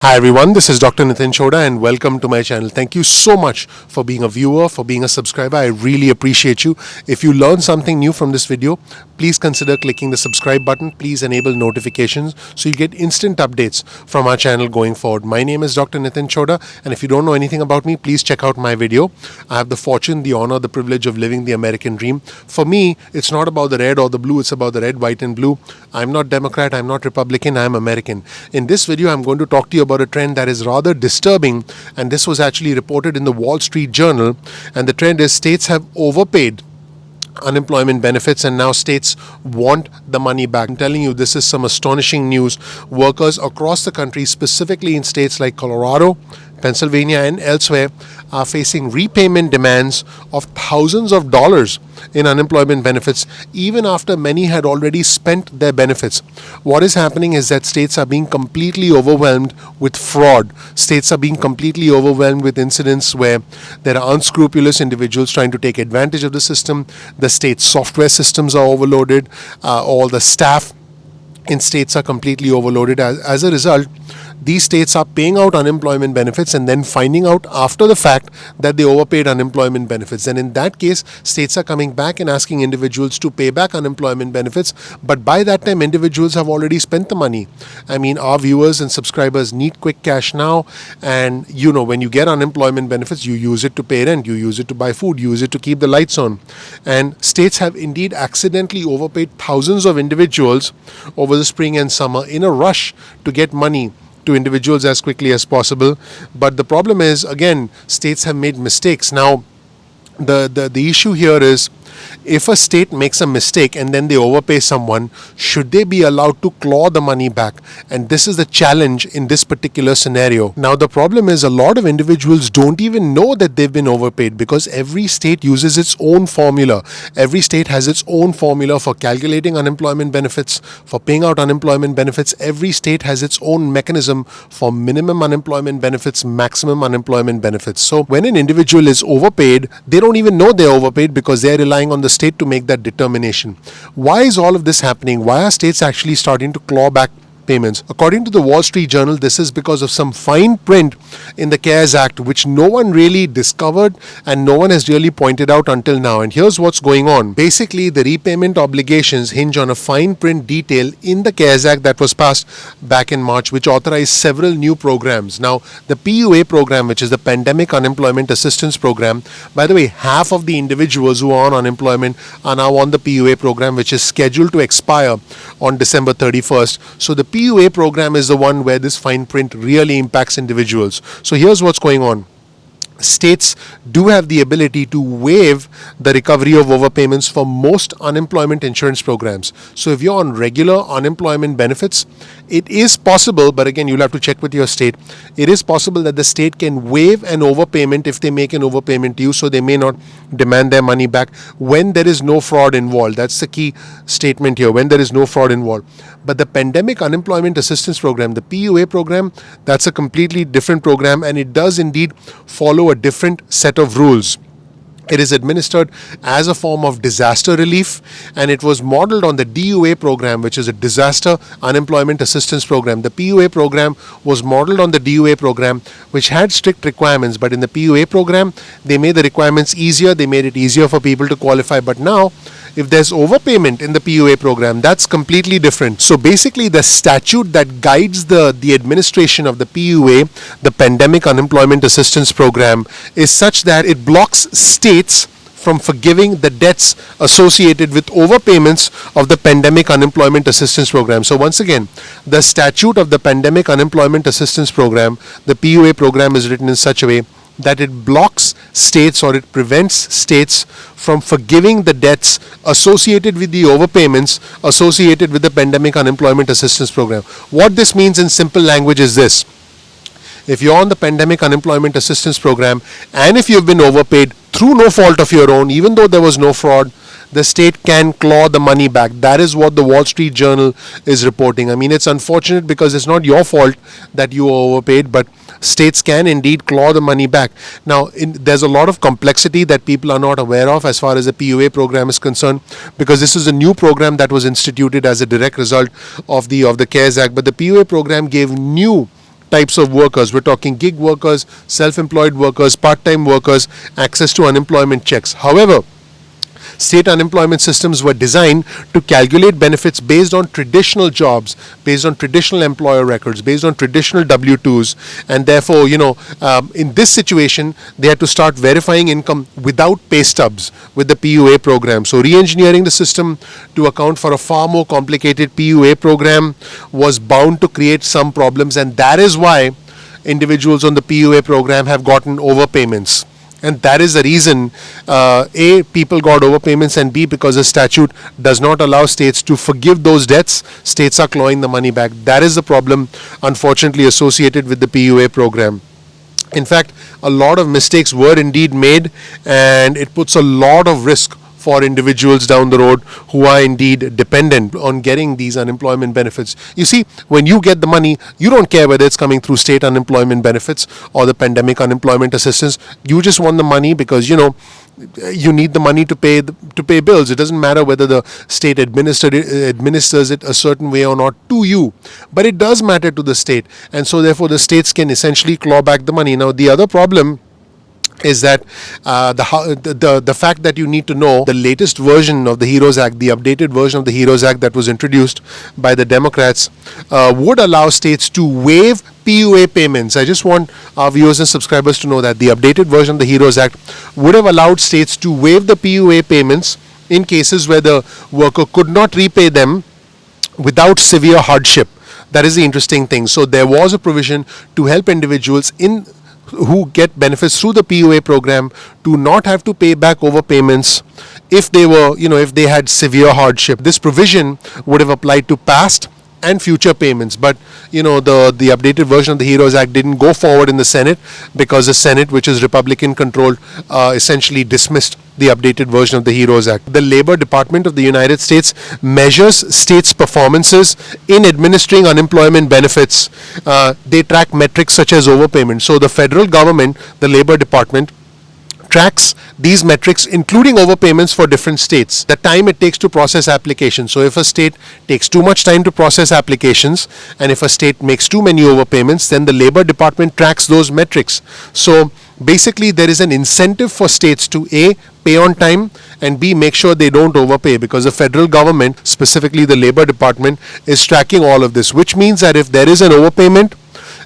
Hi everyone, this is Dr. Chhoda and welcome to my channel. Thank you so much for being a viewer, for being a subscriber. I really appreciate you. If you learned something new from this video, please consider clicking the subscribe button. Please enable notifications so you get instant updates from our channel going forward. My name is Dr. Chhoda, and if you don't know anything about me, please check out my video. I have the fortune, the honor, the privilege of living the American dream. For me, it's not about the red or the blue, it's about the red, white and blue. I'm not Democrat, I'm not Republican, I'm American. In this video, I'm going to talk to you about a trend that is rather disturbing, and this was actually reported in the Wall Street Journal. And the trend is states have overpaid unemployment benefits and now states want the money back. I'm telling you, this is some astonishing news. Workers across the country, specifically in states like Colorado, Pennsylvania and elsewhere, are facing repayment demands of thousands of dollars in unemployment benefits even after many had already spent their benefits. What is happening is that states are being completely overwhelmed with fraud. States are being completely overwhelmed with incidents where there are unscrupulous individuals trying to take advantage of the system. The state software systems are overloaded. All the staff in states are completely overloaded. As a result, these states are paying out unemployment benefits and then finding out after the fact that they overpaid unemployment benefits. And in that case, states are coming back and asking individuals to pay back unemployment benefits. But by that time, individuals have already spent the money. I mean, our viewers and subscribers need quick cash now. And when you get unemployment benefits, you use it to pay rent, you use it to buy food, you use it to keep the lights on. And states have indeed accidentally overpaid thousands of individuals over the spring and summer in a rush to get money to individuals as quickly as possible. But the problem is, again, states have made mistakes. Now, the issue here is, if a state makes a mistake and then they overpay someone, should they be allowed to claw the money back? And this is the challenge in this particular scenario. Now, the problem is a lot of individuals don't even know that they've been overpaid because every state uses its own formula. Every state has its own formula for calculating unemployment benefits, for paying out unemployment benefits. Every state has its own mechanism for minimum unemployment benefits, maximum unemployment benefits. So when an individual is overpaid, they don't even know they're overpaid because they're relying on the state to make that determination. Why is all of this happening? Why are states actually starting to claw back payments? According to the Wall Street Journal, this is because of some fine print in the CARES Act, which no one really discovered and no one has really pointed out until now. And here's what's going on. Basically, the repayment obligations hinge on a fine print detail in the CARES Act that was passed back in March, which authorized several new programs. Now, the PUA program, which is the Pandemic Unemployment Assistance Program, by the way, half of the individuals who are on unemployment are now on the PUA program, which is scheduled to expire on December 31st. So the PUA program is the one where this fine print really impacts individuals. So here's what's going on. States do have the ability to waive the recovery of overpayments for most unemployment insurance programs. So if you're on regular unemployment benefits, it is possible, but again, you'll have to check with your state. It is possible that the state can waive an overpayment if they make an overpayment to you, so they may not demand their money back when there is no fraud involved. That's the key statement here, when there is no fraud involved. But the Pandemic Unemployment Assistance Program, the PUA program, that's a completely different program, and it does indeed follow a different set of rules. It is administered as a form of disaster relief, and it was modeled on the DUA program, which is a Disaster Unemployment Assistance Program. The PUA program was modeled on the DUA program, which had strict requirements, but in the PUA program, they made the requirements easier. They made it easier for people to qualify. But now, if there's overpayment in the PUA program, that's completely different. So basically, the statute that guides the administration of the PUA, the Pandemic Unemployment Assistance Program, is such that it blocks states from forgiving the debts associated with overpayments of the Pandemic Unemployment Assistance Program. So once again, the statute of the Pandemic Unemployment Assistance Program, the PUA program, is written in such a way that it blocks states, or it prevents states from forgiving the debts associated with the overpayments associated with the Pandemic Unemployment Assistance Program. What this means in simple language is this. If you're on the Pandemic Unemployment Assistance Program and if you've been overpaid through no fault of your own, even though there was no fraud, the state can claw the money back. That is what the Wall Street Journal is reporting. I mean, it's unfortunate because it's not your fault that you were overpaid, but states can indeed claw the money back. Now, there's a lot of complexity that people are not aware of as far as the PUA program is concerned, because this is a new program that was instituted as a direct result of the CARES Act. But the PUA program gave new types of workers. We're talking gig workers, self-employed workers, part-time workers, access to unemployment checks. However, state unemployment systems were designed to calculate benefits based on traditional jobs, based on traditional employer records, based on traditional W-2s, and therefore, in this situation, they had to start verifying income without pay stubs with the PUA program. So re-engineering the system to account for a far more complicated PUA program was bound to create some problems, and that is why individuals on the PUA program have gotten overpayments. And that is the reason, A, people got overpayments, and B, because the statute does not allow states to forgive those debts, states are clawing the money back. That is the problem, unfortunately, associated with the PUA program. In fact, a lot of mistakes were indeed made, and it puts a lot of risk for individuals down the road who are indeed dependent on getting these unemployment benefits. You see, when you get the money, you don't care whether it's coming through state unemployment benefits or the pandemic unemployment assistance. You just want the money because, you need the money to pay bills. It doesn't matter whether the state administers it a certain way or not to you, but it does matter to the state, and so therefore the states can essentially claw back the money. Now, the other problem is that the fact that you need to know the latest version of the HEROES Act, the updated version of the HEROES Act that was introduced by the Democrats, would allow states to waive PUA payments. I just want our viewers and subscribers to know that the updated version of the HEROES Act would have allowed states to waive the PUA payments in cases where the worker could not repay them without severe hardship. That is the interesting thing. So there was a provision to help individuals who get benefits through the PUA program to not have to pay back overpayments if they had severe hardship. This provision would have applied to past and future payments, but the updated version of the HEROES Act didn't go forward in the Senate because the Senate, which is Republican controlled, essentially dismissed the updated version of the HEROES Act. The Labor Department of the United States measures states' performances in administering unemployment benefits. They track metrics such as overpayment. So the federal government, the Labor Department, tracks these metrics, including overpayments for different states, the time it takes to process applications. So if a state takes too much time to process applications, and if a state makes too many overpayments, then the Labor Department tracks those metrics. So basically, there is an incentive for states to A, pay on time, and B, make sure they don't overpay, because the federal government, specifically the Labor Department, is tracking all of this, which means that if there is an overpayment,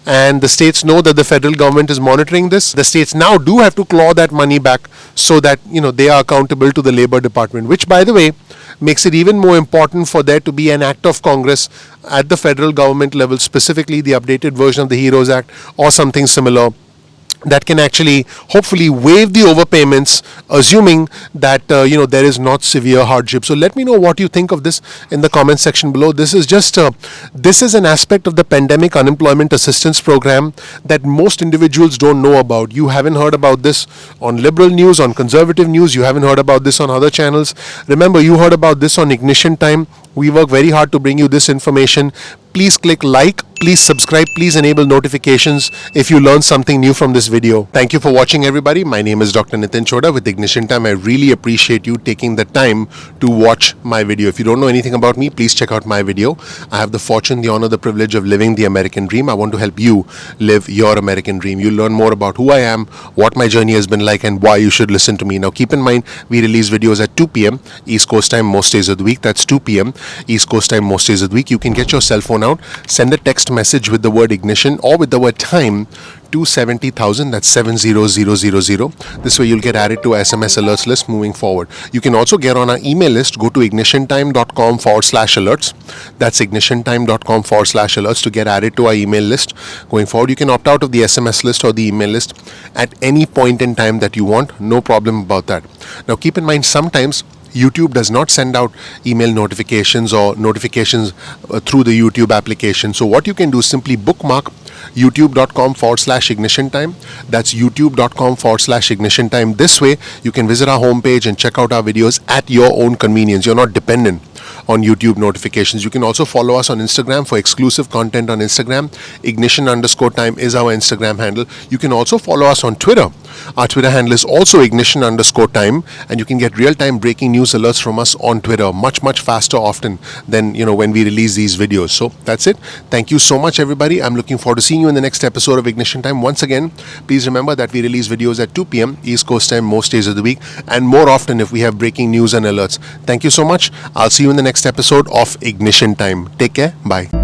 and the states know that the federal government is monitoring this, the states now do have to claw that money back so that they are accountable to the Labor Department, which, by the way, makes it even more important for there to be an act of Congress at the federal government level, specifically the updated version of the HEROES Act or something similar, that can actually hopefully waive the overpayments, assuming that there is not severe hardship. So let me know what you think of this in the comment section below. This is an aspect of the pandemic unemployment assistance program that most individuals don't know about. You haven't heard about this on liberal news, on conservative news. You haven't heard about this on other channels. Remember, you heard about this on Ignition Time. We work very hard to bring you this information. Please click like, please subscribe, please enable notifications if you learn something new from this video. Thank you for watching, everybody. My name is Dr. Nitin Chhoda with Ignition Time. I really appreciate you taking the time to watch my video. If you don't know anything about me, please check out my video. I have the fortune, the honor, the privilege of living the American dream. I want to help you live your American dream. You'll learn more about who I am, what my journey has been like, and why you should listen to me. Now, keep in mind, we release videos at 2 p.m. East Coast time most days of the week. That's 2 p.m. East Coast time most days of the week. You can get your cell phone out, send a text message with the word ignition or with the word time to 70,000. That's 70000. This way you'll get added to SMS alerts list moving forward. You can also get on our email list. Go to ignitiontime.com/alerts. That's ignitiontime.com/alerts to get added to our email list. Going forward, you can opt out of the SMS list or the email list at any point in time that you want. No problem about that. Now keep in mind, sometimes YouTube does not send out email notifications or notifications through the YouTube application. So what you can do is simply bookmark youtube.com/ignition time. That's youtube.com/ignition time. This way you can visit our homepage and check out our videos at your own convenience. You're not dependent on YouTube notifications. You can also follow us on Instagram for exclusive content on Instagram. Ignition_time is our Instagram handle. You can also follow us on Twitter Our Twitter handle is also ignition_time, and you can get real-time breaking news alerts from us on Twitter much faster often than when we release these videos. So that's it. Thank you so much, everybody. I'm looking forward to seeing you in the next episode of Ignition Time. Once again, please remember that we release videos at 2 p.m. East Coast time most days of the week, and more often if we have breaking news and alerts. Thank you so much. I'll see you in the next episode of Ignition Time. Take care. Bye.